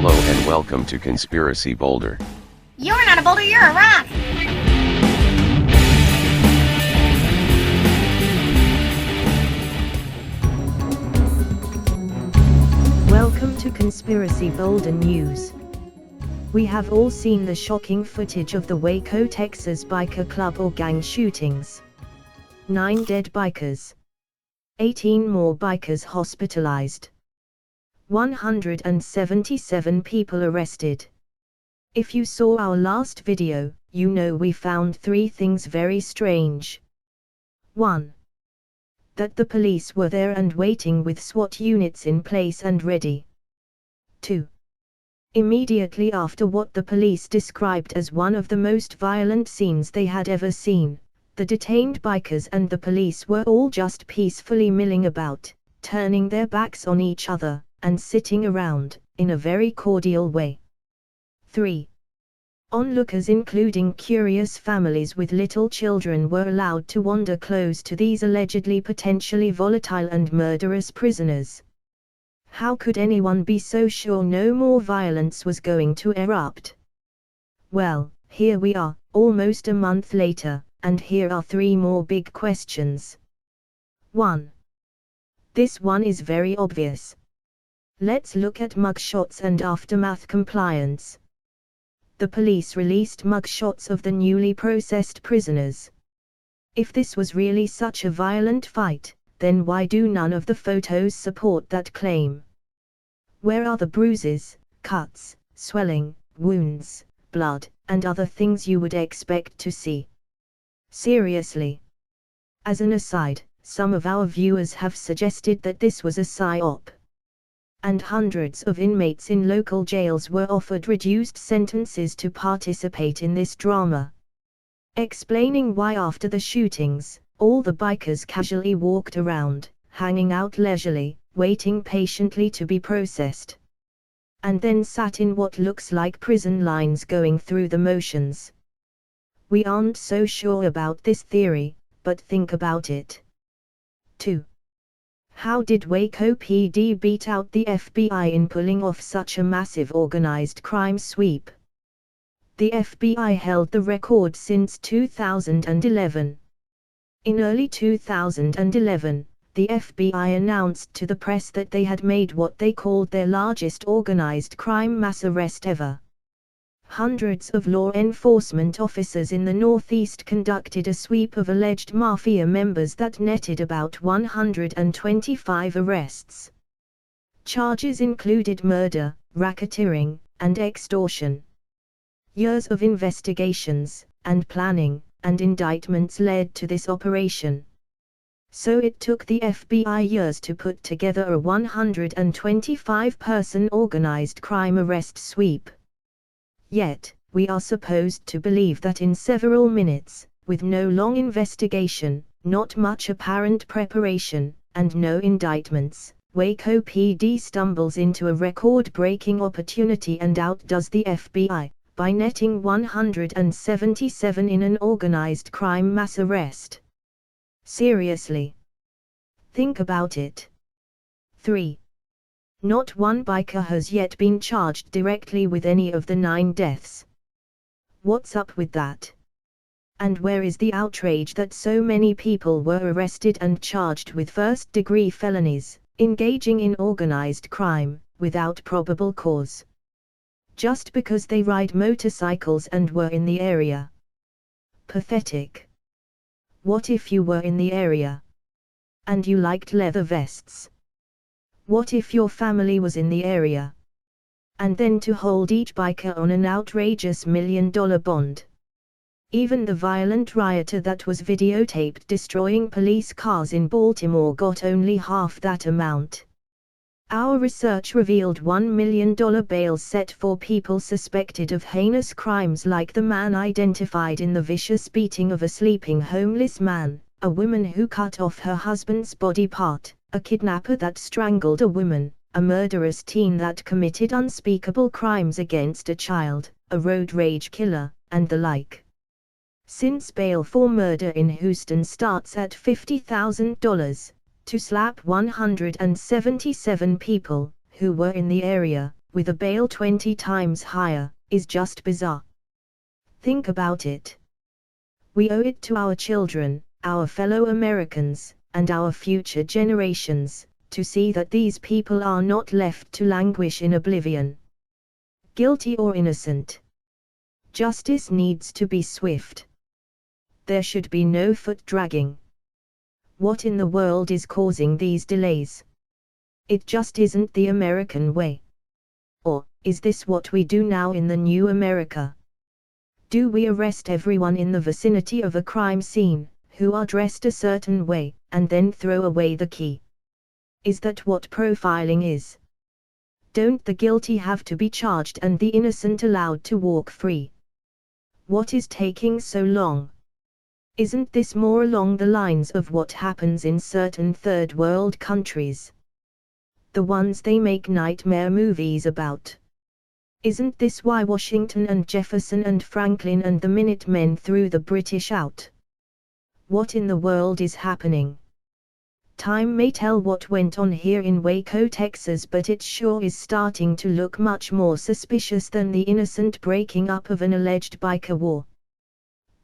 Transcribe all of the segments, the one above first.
Hello and welcome to Conspiracy Boulder. You're not a boulder, you're a rock! Welcome to Conspiracy Boulder News. We have all seen the shocking footage of the Waco Texas biker club or gang shootings. 9 dead bikers. 18 more bikers hospitalized. 177 people arrested. If you saw our last video, you know we found 3 things very strange. 1. That the police were there and waiting with SWAT units in place and ready. 2. Immediately after what the police described as one of the most violent scenes they had ever seen, the detained bikers and the police were all just peacefully milling about, turning their backs on each other, and sitting around, in a very cordial way. 3. Onlookers including curious families with little children were allowed to wander close to these allegedly potentially volatile and murderous prisoners. How could anyone be so sure no more violence was going to erupt? Well, here we are, almost a month later, and here are 3 more big questions. 1. This one is very obvious. Let's look at mugshots and aftermath compliance. The police released mugshots of the newly processed prisoners. If this was really such a violent fight, then why do none of the photos support that claim? Where are the bruises, cuts, swelling, wounds, blood, and other things you would expect to see? Seriously. As an aside, some of our viewers have suggested that this was a psyop. And hundreds of inmates in local jails were offered reduced sentences to participate in this drama. Explaining why after the shootings, all the bikers casually walked around, hanging out leisurely, waiting patiently to be processed. And then sat in what looks like prison lines going through the motions. We aren't so sure about this theory, but think about it. 2. How did Waco PD beat out the FBI in pulling off such a massive organized crime sweep? The FBI held the record since 2011. In early 2011, the FBI announced to the press that they had made what they called their largest organized crime mass arrest ever. Hundreds of law enforcement officers in the Northeast conducted a sweep of alleged mafia members that netted about 125 arrests. Charges included murder, racketeering, and extortion. Years of investigations, and planning, and indictments led to this operation. So it took the FBI years to put together a 125-person organized crime arrest sweep. Yet, we are supposed to believe that in several minutes, with no long investigation, not much apparent preparation, and no indictments, Waco PD stumbles into a record-breaking opportunity and outdoes the FBI, by netting 177 in an organized crime mass arrest. Seriously. Think about it. 3. Not one biker has yet been charged directly with any of the 9 deaths. What's up with that? And where is the outrage that so many people were arrested and charged with first-degree felonies, engaging in organized crime, without probable cause? Just because they ride motorcycles and were in the area. Pathetic. What if you were in the area? And you liked leather vests? What if your family was in the area? And then to hold each biker on an outrageous $1 million bond. Even the violent rioter that was videotaped destroying police cars in Baltimore got only half that amount. Our research revealed $1 million bail set for people suspected of heinous crimes like the man identified in the vicious beating of a sleeping homeless man, a woman who cut off her husband's body part, a kidnapper that strangled a woman, a murderous teen that committed unspeakable crimes against a child, a road rage killer, and the like. Since bail for murder in Houston starts at $50,000, to slap 177 people, who were in the area, with a bail 20 times higher, is just bizarre. Think about it. We owe it to our children, our fellow Americans, and our future generations, to see that these people are not left to languish in oblivion. Guilty or innocent. Justice needs to be swift. There should be no foot dragging. What in the world is causing these delays? It just isn't the American way. Or, is this what we do now in the new America? Do we arrest everyone in the vicinity of a crime scene, who are dressed a certain way, and then throw away the key? Is that what profiling is? Don't the guilty have to be charged and the innocent allowed to walk free? What is taking so long? Isn't this more along the lines of what happens in certain third world countries? The ones they make nightmare movies about. Isn't this why Washington and Jefferson and Franklin and the Minutemen threw the British out? What in the world is happening? Time may tell what went on here in Waco, Texas, but it sure is starting to look much more suspicious than the innocent breaking up of an alleged biker war.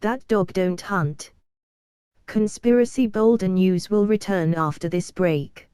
That dog don't hunt. Conspiracy Boulder News will return after this break.